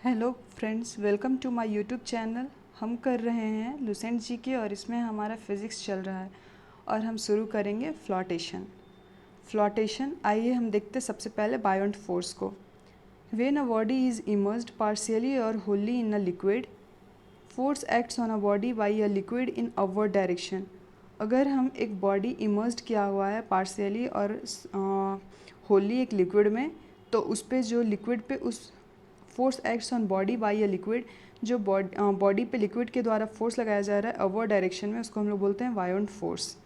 Hello friends, welcome to my YouTube channel. हम कर रहे हैं लुसेंट जी के और इसमें हमारा फिज़िक्स चल रहा है और हम शुरू करेंगे फ्लोटेशन। आइए हम देखते सबसे पहले बायोंट फोर्स को। When a body is immersed partially और wholly in a liquid, force acts on a body by a liquid in upward direction. अगर हम एक बॉडी इमर्स्ड किया हुआ है पार्शियली और होली एक लिक्विड में, तो उस पर जो लिक्विड पे उस force acts on body by a liquid, जो बॉडी पे लिक्विड के द्वारा फोर्स लगाया जा रहा है अपवर्ड डायरेक्शन में, उसको हम लोग बोलते हैं बायोंट फोर्स।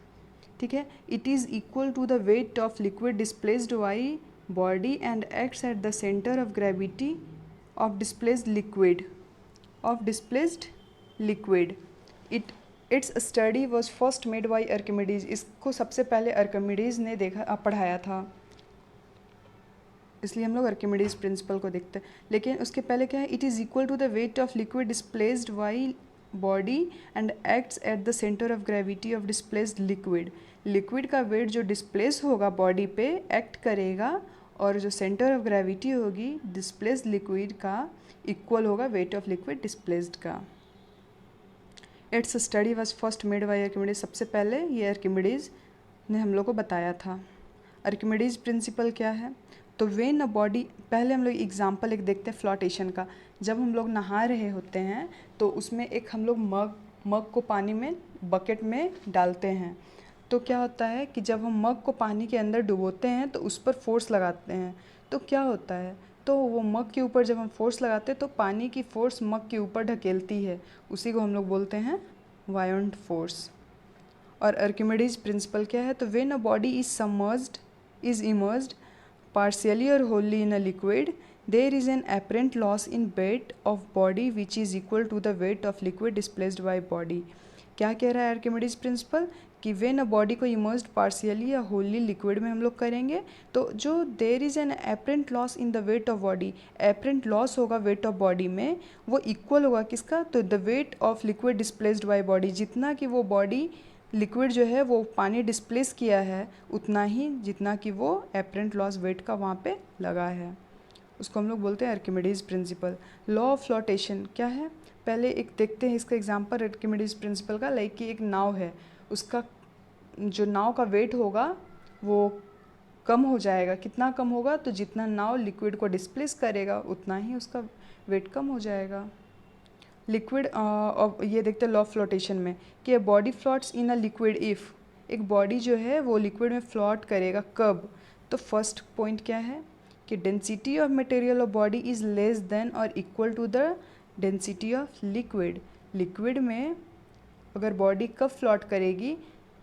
ठीक है। It is equal to the weight of liquid displaced by body and acts at the centre of gravity of displaced liquid. Its study was first made by Archimedes. इसको सबसे पहले आर्किमिडीज ने पढ़ाया था, इसलिए हम लोग आर्किमिडीज प्रिंसिपल को देखते हैं। लेकिन उसके पहले क्या है, it is equal to the weight of liquid displaced by body and acts at the centre of gravity of displaced liquid का वेट जो डिस्प्लेस होगा बॉडी पे एक्ट करेगा, और जो सेंटर ऑफ ग्रेविटी होगी डिस्प्लेस्ड लिक्विड का इक्वल होगा वेट ऑफ लिक्विड डिस्प्लेस्ड का। Its study was first made by Archimedes. सबसे पहले ये आर्किमिडीज ने हम लोग को बताया था। आर्किमिडीज प्रिंसिपल क्या है, तो व्हेन अ बॉडी, पहले हम लोग एग्जांपल एक देखते हैं फ्लोटेशन का। जब हम लोग नहा रहे होते हैं तो उसमें एक हम लोग मग को पानी में बकेट में डालते हैं, तो क्या होता है कि जब हम मग को पानी के अंदर डुबोते हैं तो उस पर फोर्स लगाते हैं, तो क्या होता है, तो वो मग के ऊपर जब हम फोर्स लगाते हैं तो पानी की फोर्स मग के ऊपर ढकेलती है, उसी को हम लोग बोलते हैं बायोंट फोर्स। और आर्किमिडीज प्रिंसिपल क्या है, तो when a body is immersed partially or wholly in a liquid, there is an apparent loss in weight of body which is equal to the weight of liquid displaced by body। क्या कह रहा है Archimedes principal, कि when a body को immersed partially या Holi liquid में हम लोग करेंगे तो जो there is an apparent loss in the weight of body, apparent loss होगा वेट ऑफ बॉडी में, वो इक्वल होगा किसका, तो the weight of liquid displaced by body. जितना कि वो बॉडी लिक्विड जो है वो पानी डिस्प्लेस किया है, उतना ही जितना कि वो एपरेंट लॉस वेट का वहाँ पे लगा है, उसको हम लोग बोलते हैं Archimedes principal. Law of flotation क्या है, पहले एक देखते हैं इसका एग्जांपल आर्किमिडीज प्रिंसिपल का। लाइक कि एक नाव है, उसका जो नाव का वेट होगा वो कम हो जाएगा। कितना कम होगा, तो जितना नाव लिक्विड को डिस्प्लेस करेगा उतना ही उसका वेट कम हो जाएगा। लिक्विड ये देखते हैं लॉ ऑफ फ्लोटेशन में कि a body floats in a liquid if, एक बॉडी जो है वो लिक्विड में फ्लोट करेगा कब, तो फर्स्ट पॉइंट क्या है कि density of material of body is less than और equal to the density of liquid. Liquid में अगर बॉडी कब फ्लोट करेगी,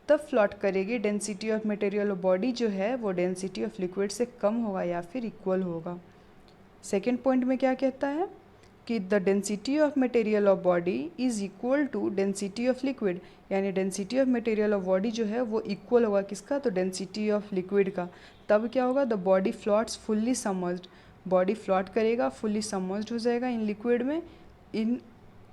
तब फ्लोट करेगी density of material of body जो है वो डेंसिटी ऑफ लिक्विड से कम होगा या फिर इक्वल होगा। सेकेंड पॉइंट में क्या कहता है कि the density of material of body is equal to density of liquid, यानी density of material of body जो है वो इक्वल होगा किसका, तो डेंसिटी ऑफ लिक्विड का। तब क्या होगा, the body floats fully submerged, body float करेगा फुल्ली सबमर्ज्ड हो जाएगा इन लिक्विड में, इन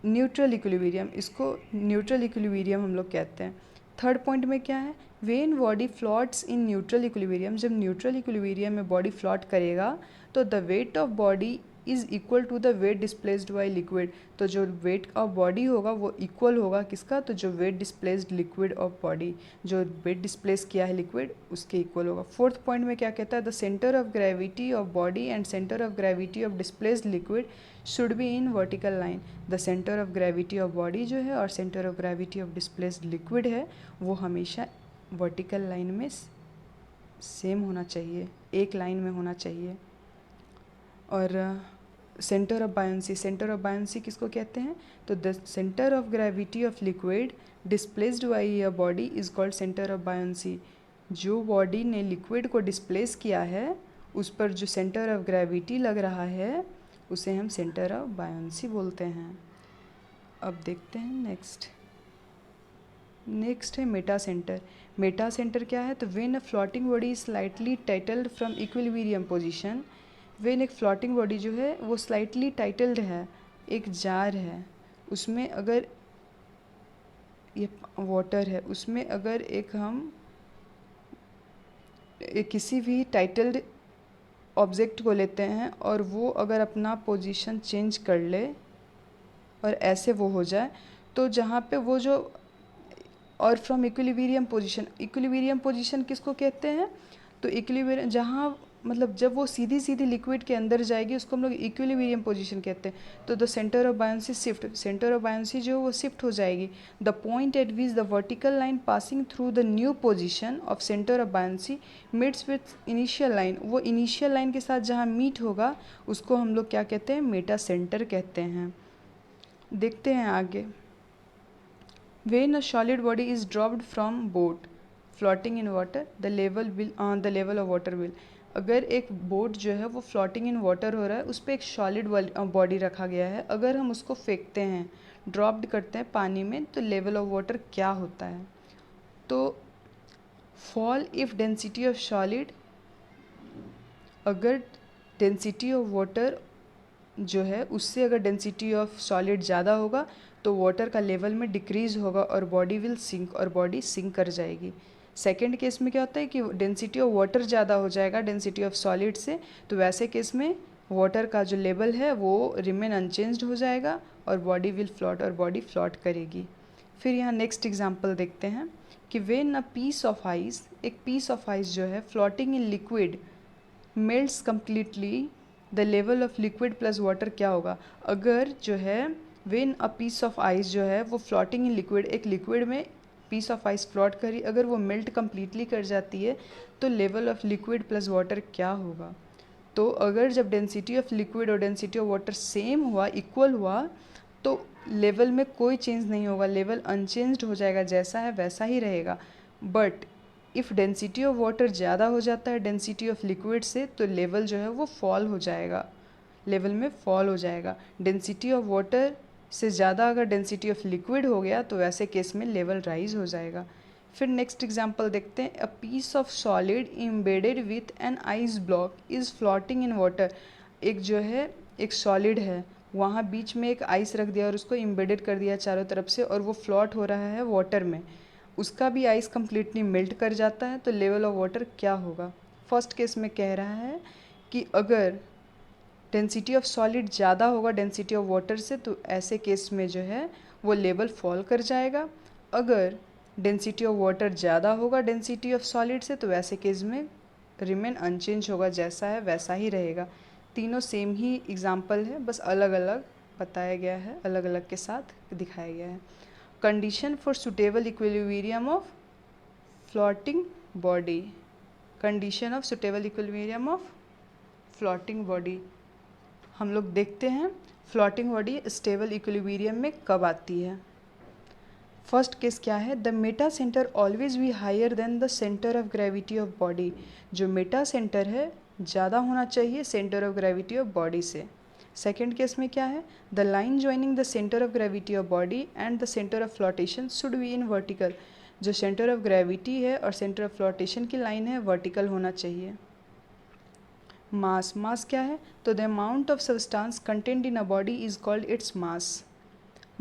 न्यूट्रल इक्विलिब्रियम, इसको न्यूट्रल इक्विलिब्रियम हम लोग कहते हैं। थर्ड पॉइंट में क्या है, when body floats in neutral equilibrium, जब न्यूट्रल इक्विलिब्रियम में बॉडी फ्लोट करेगा तो the weight of body is equal to the weight displaced by liquid, तो जो वेट ऑफ बॉडी होगा वो इक्वल होगा किसका, तो जो weight displaced liquid of body, जो वेट डिस्प्लेस किया है लिक्विड उसके इक्वल होगा। फोर्थ पॉइंट में क्या कहता है, the centre of gravity of body and centre of gravity of displaced liquid should be in vertical line. The centre of gravity of body जो है और centre of gravity of displaced liquid है वो हमेशा वर्टिकल लाइन में same होना चाहिए, एक लाइन में होना चाहिए। और सेंटर ऑफ बायंसी किसको कहते हैं, तो the centre of gravity of liquid displaced by a body is called centre of buoyancy. जो बॉडी ने लिक्विड को डिस्प्लेस किया है उस पर जो सेंटर ऑफ ग्रेविटी लग रहा है उसे हम सेंटर ऑफ बायंसी बोलते हैं। अब देखते हैं नेक्स्ट है मेटा सेंटर क्या है, तो when a floating body is slightly titled from equilibrium position, when एक फ्लोटिंग बॉडी जो है वो स्लाइटली टाइटल्ड है, एक जार है, उसमें अगर ये वाटर है, उसमें अगर एक हम किसी भी टाइटल्ड ऑब्जेक्ट को लेते हैं और वो अगर अपना पोजीशन चेंज कर ले और ऐसे वो हो जाए, तो जहाँ पे वो जो और फ्रॉम इक्विलिब्रियम पोजीशन किसको कहते हैं? तो इक्विलिब्रियम जहाँ मतलब जब वो सीधी सीधी लिक्विड के अंदर जाएगी उसको हम लोग इक्विलिब्रियम पोजीशन कहते हैं। तो the centre of buoyancy centre of buoyancy जो वो शिफ्ट हो जाएगी। The point at which the vertical line passing through the new position of centre of buoyancy meets with initial line, वो इनिशियल लाइन के साथ जहाँ मीट होगा उसको हम लोग क्या कहते हैं? मेटा सेंटर कहते हैं। देखते हैं आगे। When a solid body is dropped from boat floating in water, the level of water will. अगर एक बोट जो है वो फ्लोटिंग इन वाटर हो रहा है, उस पर एक सॉलिड बॉडी रखा गया है, अगर हम उसको फेंकते हैं, ड्रॉप्ड करते हैं पानी में, तो लेवल ऑफ वाटर क्या होता है? तो fall if density of solid, अगर डेंसिटी ऑफ वाटर जो है उससे अगर डेंसिटी ऑफ सॉलिड ज़्यादा होगा तो वाटर का लेवल में डिक्रीज़ होगा और बॉडी विल सिंक, और बॉडी सिंक कर जाएगी। सेकेंड केस में क्या होता है कि डेंसिटी ऑफ वाटर ज़्यादा हो जाएगा डेंसिटी ऑफ सॉलिड से, तो वैसे केस में वाटर का जो लेवल है वो रिमेन अनचेंज्ड हो जाएगा और बॉडी विल फ्लोट, और बॉडी फ्लोट करेगी। फिर यहाँ नेक्स्ट एग्जांपल देखते हैं कि when a piece of ice, एक पीस ऑफ आइस जो है floating in liquid melts completely, the level of liquid plus water क्या होगा? अगर जो है when a piece of ice जो है वो फ्लोटिंग इन लिक्विड, एक लिक्विड में पीस ऑफ आइस फ्लोट करी, अगर वो मेल्ट कम्प्लीटली कर जाती है तो level of liquid plus water क्या होगा? तो अगर जब डेंसिटी ऑफ लिक्विड और डेंसिटी ऑफ वाटर सेम हुआ, इक्वल हुआ, तो लेवल में कोई चेंज नहीं होगा, लेवल अनचेंज्ड हो जाएगा, जैसा है वैसा ही रहेगा। But if density of water ज़्यादा हो जाता है डेंसिटी ऑफ लिक्विड से, तो लेवल जो है वो फॉल हो जाएगा, लेवल में फॉल हो जाएगा। डेंसिटी ऑफ वाटर से ज़्यादा अगर डेंसिटी ऑफ लिक्विड हो गया तो वैसे केस में लेवल राइज हो जाएगा। फिर नेक्स्ट एग्जांपल देखते हैं। A piece of solid embedded with an ice block is floating in water, एक जो है एक सॉलिड है, वहाँ बीच में एक आइस रख दिया और उसको एम्बेडेड कर दिया चारों तरफ से, और वो फ्लोट हो रहा है वाटर में, उसका भी आइस कम्प्लीटली मेल्ट कर जाता है, तो लेवल ऑफ वाटर क्या होगा? फर्स्ट केस में कह रहा है कि अगर डेंसिटी ऑफ सॉलिड ज़्यादा होगा डेंसिटी ऑफ वाटर से, तो ऐसे केस में जो है वो लेवल फॉल कर जाएगा। अगर डेंसिटी ऑफ वाटर ज़्यादा होगा डेंसिटी ऑफ सॉलिड से, तो वैसे केस में रिमेन अनचेंज होगा, जैसा है वैसा ही रहेगा। तीनों सेम ही एग्जाम्पल है, बस अलग अलग बताया गया है, अलग अलग के साथ दिखाया गया है। Condition for suitable equilibrium of floating body, condition of suitable equilibrium of floating body, हम लोग देखते हैं फ्लोटिंग बॉडी स्टेबल इक्विलिब्रियम में कब आती है। फर्स्ट केस क्या है? The meta centre always be higher than the centre of gravity of body, जो मेटा सेंटर है ज़्यादा होना चाहिए centre of gravity of body से। सेकेंड केस में क्या है? The line joining the centre of gravity of body and the centre of flotation should be in vertical, जो सेंटर ऑफ ग्रेविटी है और सेंटर ऑफ फ्लोटेशन की line है vertical होना चाहिए। मास क्या है? तो the amount of substance content in a body is called its mass.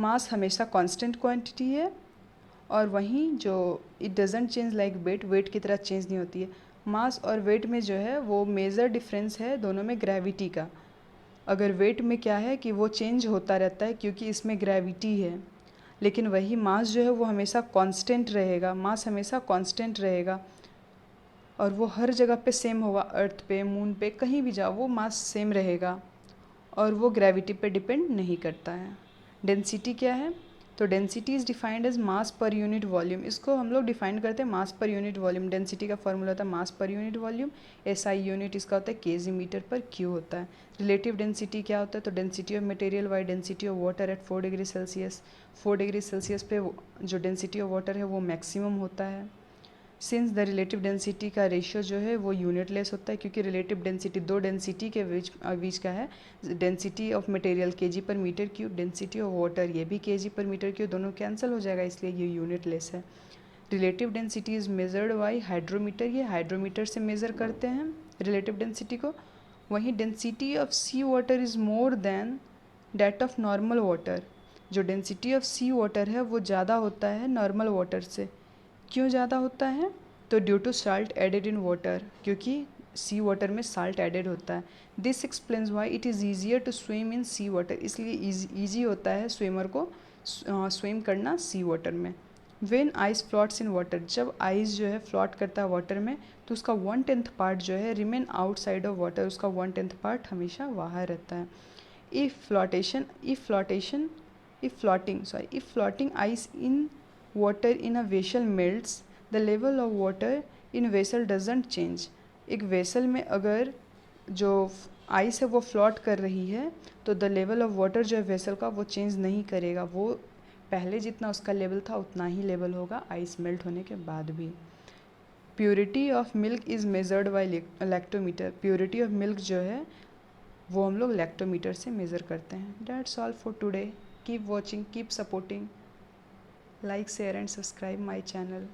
Mass हमेशा कांस्टेंट क्वांटिटी है, और वहीं जो it doesn't change like weight की तरह चेंज नहीं होती है। मास और वेट में जो है वो मेजर डिफरेंस है दोनों में ग्रेविटी का। अगर वेट में क्या है कि वो चेंज होता रहता है क्योंकि इसमें ग्रेविटी है, लेकिन वही मास जो है वो हमेशा कांस्टेंट रहेगा, मास हमेशा कांस्टेंट रहेगा और वो हर जगह पे सेम होगा, अर्थ पे, मून पे, कहीं भी जाओ वो मास सेम रहेगा और वो ग्रेविटी पे डिपेंड नहीं करता है। डेंसिटी क्या है? तो density is defined as mass per unit volume, इसको हम लोग डिफाइन करते हैं मास पर यूनिट वॉल्यूम। डेंसिटी का फॉर्मूला होता है मास per unit volume, SI unit इसका होता है केजी मीटर पर क्यू होता है। रिलेटिव डेंसिटी क्या होता है? तो density of material by density of water at 4 degree Celsius, 4 degree Celsius पे जो डेंसिटी ऑफ वाटर है वो मैक्सिमम होता है। सिंस द रिलेटिव डेंसिटी का रेशियो जो है वो यूनिटलेस होता है, क्योंकि रिलेटिव डेंसिटी दो डेंसिटी के बीच का है। Density of material KG per metre cube, density of water ये भी केजी पर मीटर क्यूब, दोनों कैंसिल हो जाएगा, इसलिए ये यूनिटलेस है। Relative density is measured by hydrometer, ये हाइड्रोमीटर से मेज़र करते हैं रिलेटिव डेंसिटी को। वहीं density of sea water is more than that of normal water, जो डेंसिटी ऑफ सी वाटर है वो ज़्यादा होता है नॉर्मल वाटर से। क्यों ज़्यादा होता है? तो due to salt added in water, क्योंकि सी वाटर में साल्ट एडेड होता है। This explains why it is easier to swim in sea water, इसलिए ईजी होता है स्विमर को स्विम करना सी वाटर में। When ice floats in water, जब आइस जो है फ्लॉट करता है वाटर में तो उसका 1/10 पार्ट जो है रिमेन आउटसाइड ऑफ वाटर, उसका 1/10 पार्ट हमेशा बाहर रहता है। If floating ice in water in a vessel melts, the level of water in vessel doesn't change। एक वेसल में अगर जो आइस है वो फ्लॉट कर रही है तो द लेवल ऑफ वाटर जो है वेसल का वो चेंज नहीं करेगा, वो पहले जितना उसका लेवल था उतना ही लेवल होगा आइस मेल्ट होने के बाद भी। Purity of milk is measured by lactometer, purity of milk जो है वो हम लोग लैक्टोमीटर से मेज़र करते हैं। That's all for today, keep watching, keep supporting, like, share and subscribe my channel.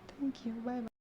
Thank you. Bye bye.